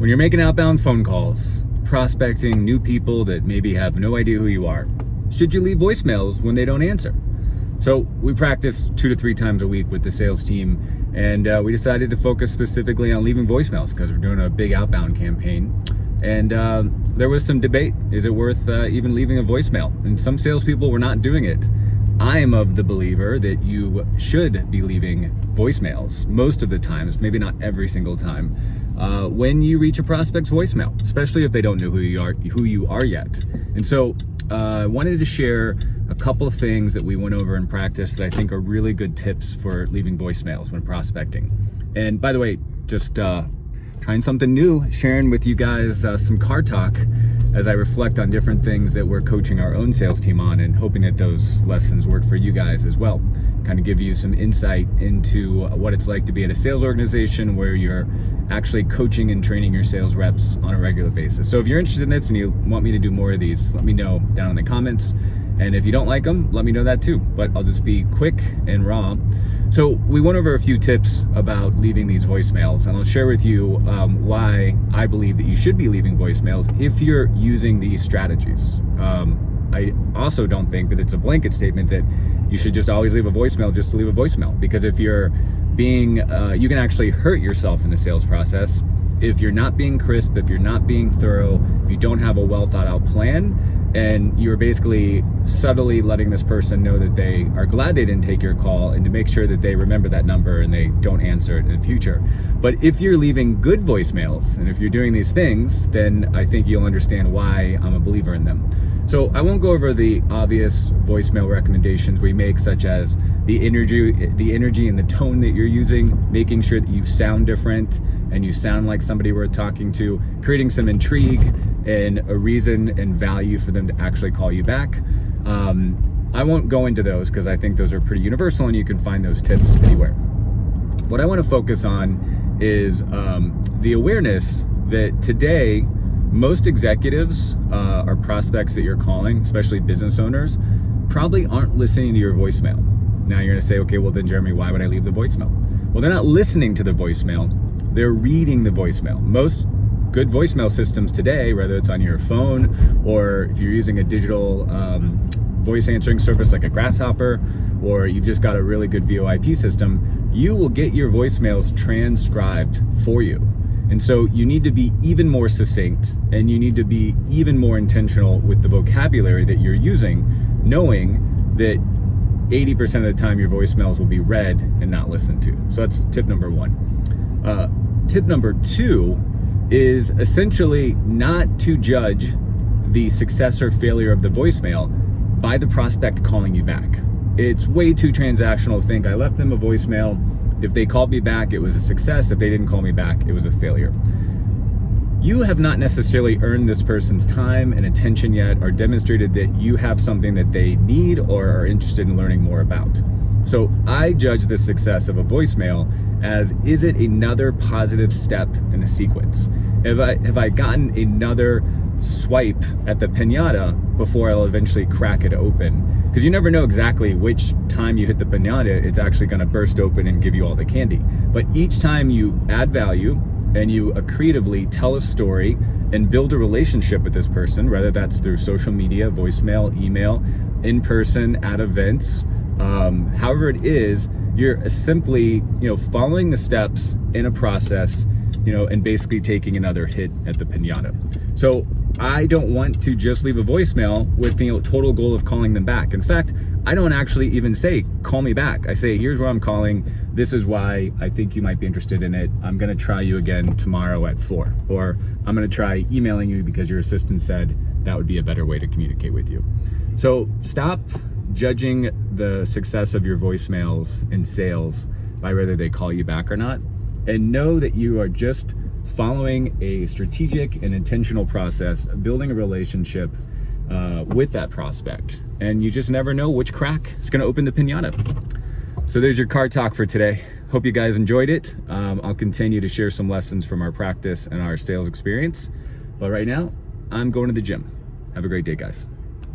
When you're making outbound phone calls, prospecting new people that maybe have no idea who you are, should you leave voicemails when they don't answer? So we practice 2 to 3 times a week with the sales team, and we decided to focus specifically on leaving voicemails because we're doing a big outbound campaign. And there was some debate. Is it worth even leaving a voicemail? And some salespeople were not doing it. I am of the believer that you should be leaving voicemails most of the times, maybe not every single time, when you reach a prospect's voicemail, especially if they don't know who you are yet. And so I wanted to share a couple of things that we went over in practice that I think are really good tips for leaving voicemails when prospecting. And by the way, just trying something new, sharing with you guys some car talk as I reflect on different things that we're coaching our own sales team on, and hoping that those lessons work for you guys as well. Kind of give you some insight into what it's like to be at a sales organization where you're actually coaching and training your sales reps on a regular basis. So if you're interested in this and you want me to do more of these, let me know down in the comments. And if you don't like them, let me know that too. But I'll just be quick and raw. So we went over a few tips about leaving these voicemails, and I'll share with you why I believe that you should be leaving voicemails if you're using these strategies. I also don't think that it's a blanket statement that you should just always leave a voicemail just to leave a voicemail, because if you're being, you can actually hurt yourself in the sales process if you're not being crisp, if you're not being thorough, if you don't have a well thought out plan, and you're basically subtly letting this person know that they are glad they didn't take your call, and to make sure that they remember that number and they don't answer it in the future. But if you're leaving good voicemails, and if you're doing these things, then I think you'll understand why I'm a believer in them. So I won't go over the obvious voicemail recommendations we make, such as the energy and the tone that you're using, making sure that you sound different and you sound like somebody worth talking to, creating some intrigue and a reason and value for them to actually call you back. I won't go into those because I think those are pretty universal and you can find those tips anywhere. What I want to focus on is the awareness that today, most executives or prospects that you're calling, especially business owners, probably aren't listening to your voicemail. Now you're going to say, okay, well then Jeremy, why would I leave the voicemail? Well, they're not listening to the voicemail, they're reading the voicemail. Most good voicemail systems today, whether it's on your phone or if you're using a digital voice answering service like a Grasshopper, or you've just got a really good VoIP system, you will get your voicemails transcribed for you. And so you need to be even more succinct, and you need to be even more intentional with the vocabulary that you're using, knowing that 80% of the time your voicemails will be read and not listened to. So that's tip number 1. Tip number 2 is essentially not to judge the success or failure of the voicemail by the prospect calling you back. It's way too transactional to think I left them a voicemail. If they called me back, it was a success. If they didn't call me back, it was a failure. You have not necessarily earned this person's time and attention yet, or demonstrated that you have something that they need or are interested in learning more about. So I judge the success of a voicemail as, is it another positive step in the sequence? Have I gotten another swipe at the piñata before I'll eventually crack it open? Because you never know exactly which time you hit the piñata, it's actually going to burst open and give you all the candy. But each time you add value and you creatively tell a story and build a relationship with this person, whether that's through social media, voicemail, email, in person, at events, however it is, you're simply, following the steps in a process, and basically taking another hit at the piñata. So I don't want to just leave a voicemail with the total goal of calling them back. In fact, I don't actually even say, call me back. I say, here's where I'm calling. This is why I think you might be interested in it. I'm going to try you again tomorrow at 4. Or I'm going to try emailing you because your assistant said that would be a better way to communicate with you. So stop judging the success of your voicemails in sales by whether they call you back or not. And know that you are just following a strategic and intentional process, building a relationship with that prospect. And you just never know which crack is going to open the piñata. So there's your car talk for today. Hope you guys enjoyed it. I'll continue to share some lessons from our practice and our sales experience. But right now, I'm going to the gym. Have a great day, guys.